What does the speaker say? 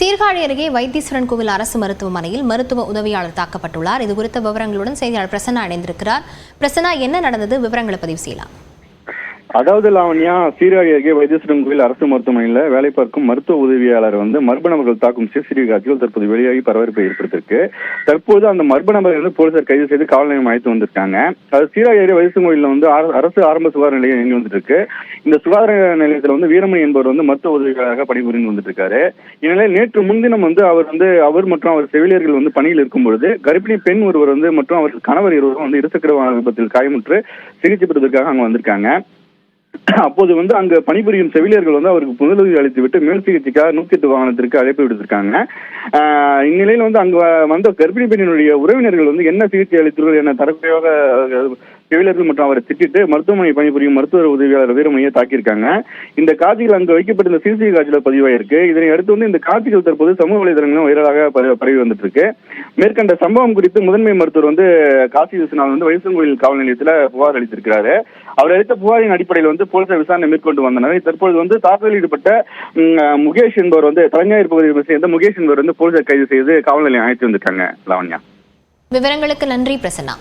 சீர்காழி அருகே வைத்தீஸ்வரன் கோவில் அரசு மருத்துவமனையில் மருத்துவ உதவியாளர் தாக்கப்பட்டுள்ளார். இது குறித்த விவரங்களுடன் செய்தியாளர் பிரசன்னா இணைந்திருக்கிறார். பிரசன்னா, என்ன நடந்தது? விவரங்களை பதிவு செய்யலாம். அதாவது லாவண்யா, சீர்காழி அருகே வைத்தீஸ்வரன் கோவில் அரசு மருத்துவமனையில் வேலை பார்க்கும் மருத்துவ உதவியாளர் மர்ம நபர்கள் தாக்கும் சிசிடிவி காட்சிகள் தற்போது வெளியாகி பரபரப்பை ஏற்படுத்திருக்கு. தற்போது அந்த மர்ம நபர்கள் போலீசார் கைது செய்து காவல் நிலையம் அழைத்து வந்திருக்காங்க. அது சீர்காழி அருகே வைத்தீஸ்வரன் கோயிலில் அரசு ஆரம்ப சுகாதார நிலையம் இயங்கி வந்துட்டு இருக்கு. இந்த சுகாதார நிலையத்தில் வீரமணி என்பவர் மருத்துவ உதவியாளராக பணிபுரிந்து வந்துட்டு இருக்காரு. இந்நிலையில் நேற்று முன்தினம் அவர் மற்றும் அவர் செவிலியர்கள் பணியில் இருக்கும் பொழுது கர்ப்பிணி பெண் ஒருவர் மற்றும் அவர் கணவர் இருவரும் இருசக்கர வாகன விபத்தில் காயமுற்று சிகிச்சை பெறுவதற்காக அங்க வந்திருக்காங்க. அப்போது அங்க பணிபுரியும் செவிலியர்கள் அவருக்கு முதலுதவி அளித்து விட்டு மேல் சிகிச்சைக்காக 108 வாகனத்திற்கு அழைப்பு விடுத்திருக்காங்க. இந்நிலையில் அங்க வந்த கர்ப்பிணி பெண்ணினுடைய உறவினர்கள் என்ன சிகிச்சை அளித்தீர்கள் என தரக்குறையாக செவிலியர்கள் மற்றும் அவரை திட்டிட்டு மருத்துவமனை பணிபுரியும் மருத்துவ உதவியாளர் வீரமணியை தாக்கியிருக்காங்க. இந்த காட்சிகள் அங்கு வைக்கப்பட்டிருந்த சிசிடிவி காட்சிகள் பதிவாயிருக்கு. இதனை அடுத்து இந்த காட்சிகள் தற்போது சமூக வலைதளங்களும் வைரலாக பரவி வந்துட்டு இருக்கு. மேற்கண்ட சம்பவம் குறித்து முதன்மை மருத்துவர் காசி விஸ்வநாத் வைத்தீஸ்வரன் கோயில் காவல் நிலையத்தில் புகார் அளித்திருக்கிறாரு. அவர் அளித்த புகாரின் அடிப்படையில் போலீசார் விசாரணை மேற்கொண்டு வந்தனர். தற்போது தாக்குதலில் ஈடுபட்ட முகேஷ் என்பவர் தலைஞாயிறு பகுதியை சேர்ந்த முகேஷ் என்பவர் போலீசார் கைது செய்து காவல் நிலையம் அழைத்து வந்திருக்காங்க. லாவண்யா, விவரங்களுக்கு நன்றி பிரசன்னா.